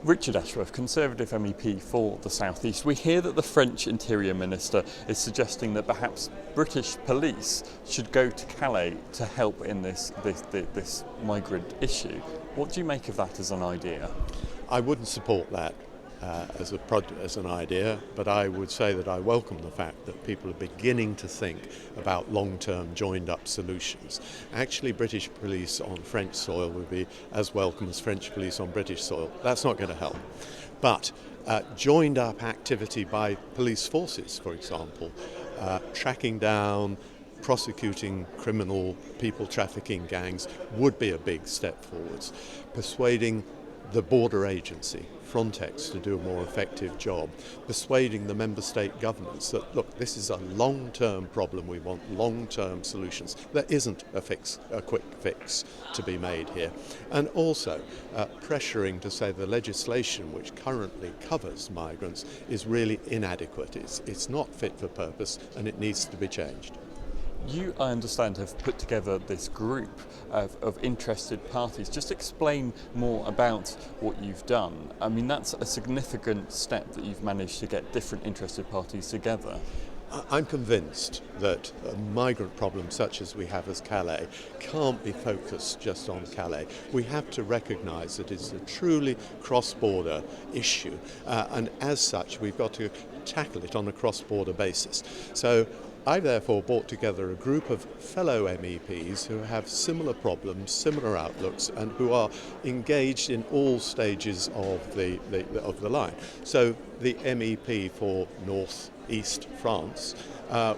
Richard Ashworth, Conservative MEP for the South East. We hear that the French Interior Minister is suggesting that perhaps British police should go to Calais to help in this migrant issue. What do you make of that as an idea? I wouldn't support that as an idea, but I would say that I welcome the fact that people are beginning to think about long-term joined-up solutions. Actually, British police on French soil would be as welcome as French police on British soil. That's not going to help. But joined-up activity by police forces, for example, tracking down, prosecuting criminal people trafficking gangs would be a big step forwards. Persuading the border agency, Frontex, to do a more effective job, persuading the member state governments that, look, this is a long-term problem, we want long-term solutions. There isn't a quick fix to be made here. And also pressuring to say the legislation which currently covers migrants is really inadequate. It's not fit for purpose and it needs to be changed. You, I understand, have put together this group of interested parties. Just explain more about what you've done. I mean, that's a significant step that you've managed to get different interested parties together. I'm convinced that a migrant problem such as we have as Calais can't be focused just on Calais. We have to recognise that it's a truly cross-border issue, and as such we've got to tackle it on a cross-border basis. So I therefore brought together a group of fellow MEPs who have similar problems, similar outlooks, and who are engaged in all stages of the line. So the MEP for North East France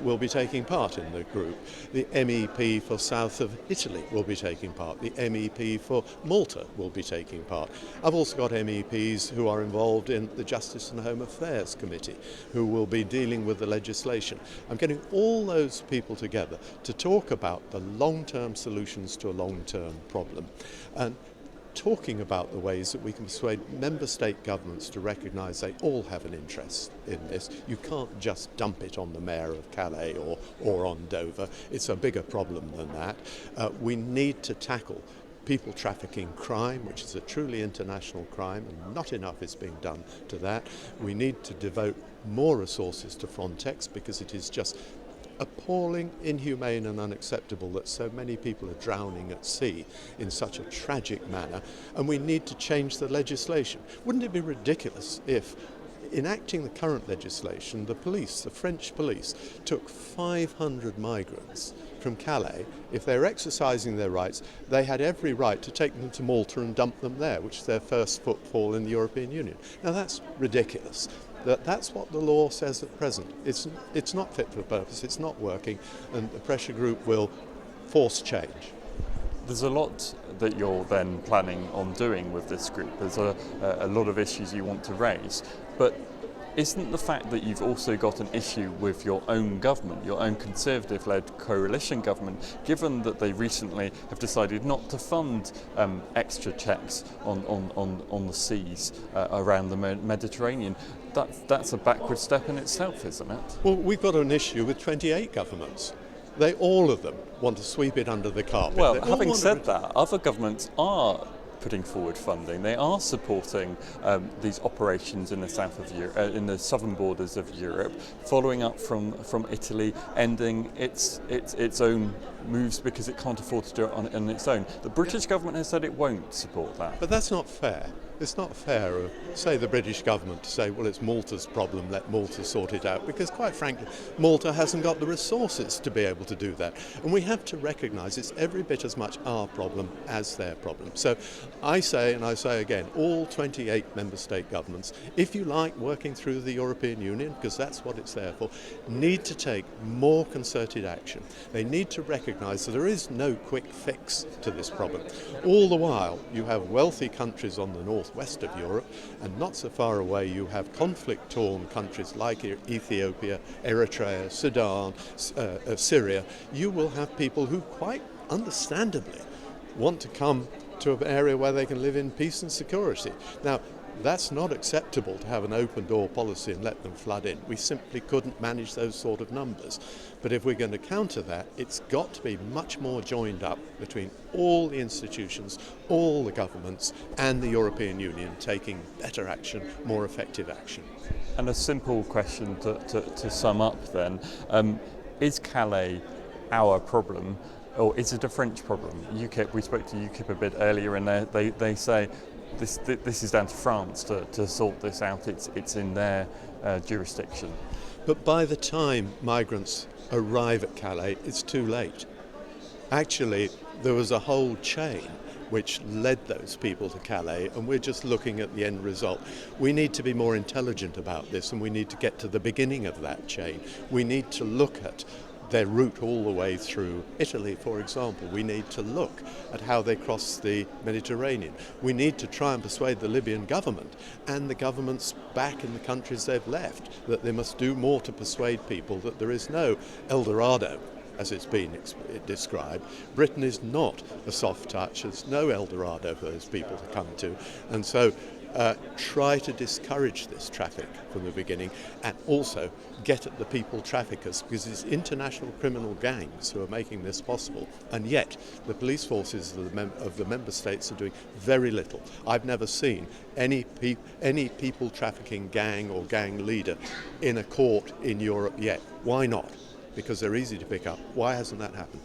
will be taking part in the group. The MEP for south of Italy will be taking part. The MEP for Malta will be taking part. I've also got MEPs who are involved in the Justice and Home Affairs Committee who will be dealing with the legislation. I'm getting all those people together to talk about the long-term solutions to a long-term problem, and talking about the ways that we can persuade member state governments to recognise they all have an interest in this. You can't just dump it on the mayor of Calais or on Dover. It's a bigger problem than that. We need to tackle people trafficking crime, which is a truly international crime, and not enough is being done to that. We need to devote more resources to Frontex because it is just appalling, inhumane and unacceptable that so many people are drowning at sea in such a tragic manner, and we need to change the legislation. Wouldn't it be ridiculous if, enacting the current legislation, the French police, took 500 migrants from Calais? If they're exercising their rights, they had every right to take them to Malta and dump them there, which is their first footfall in the European Union. Now that's ridiculous. That's what the law says at present. It's not fit for purpose, it's not working, and the pressure group will force change. There's a lot that you're then planning on doing with this group. There's a lot of issues you want to raise, but isn't the fact that you've also got an issue with your own government, your own Conservative-led coalition government, given that they recently have decided not to fund extra checks on the seas around the Mediterranean, that's a backward step in itself, isn't it? Well, we've got an issue with 28 governments. All of them want to sweep it under the carpet. Well, having said that, other governments are putting forward funding. They are supporting these operations in the south of Europe, in the southern borders of Europe, following up from Italy, ending its own moves because it can't afford to do it on its own. The British government has said it won't support that. But that's not fair. It's not fair of, say, the British government to say, well, it's Malta's problem, let Malta sort it out, because quite frankly, Malta hasn't got the resources to be able to do that. And we have to recognise it's every bit as much our problem as their problem. So I say, and I say again, all 28 member state governments, if you like working through the European Union, because that's what it's there for, need to take more concerted action. They need to recognise that there is no quick fix to this problem. All the while, you have wealthy countries on the northwest of Europe, and not so far away you have conflict-torn countries like Ethiopia, Eritrea, Sudan, Syria. You will have people who quite understandably want to come to an area where they can live in peace and security. Now, that's not acceptable to have an open door policy and let them flood in. We simply couldn't manage those sort of numbers. But if we're going to counter that, it's got to be much more joined up between all the institutions, all the governments and the European Union taking better action, more effective action. And a simple question to sum up then, is Calais our problem? Or is it a French problem? UKIP, we spoke to UKIP a bit earlier, and they say this is down to France to sort this out. It's in their jurisdiction. But by the time migrants arrive at Calais, it's too late. Actually, there was a whole chain which led those people to Calais, and we're just looking at the end result. We need to be more intelligent about this, and we need to get to the beginning of that chain. We need to look at their route all the way through Italy, for example. We need to look at how they cross the Mediterranean. We need to try and persuade the Libyan government and the governments back in the countries they've left that they must do more to persuade people that there is no El Dorado, as it's been described. Britain is not a soft touch. There's no El Dorado for those people to come to. And so try to discourage this traffic from the beginning, and also get at the people traffickers, because it's international criminal gangs who are making this possible, and yet the police forces of the member states are doing very little. I've never seen any people trafficking gang or gang leader in a court in Europe yet. Why not? Because they're easy to pick up. Why hasn't that happened?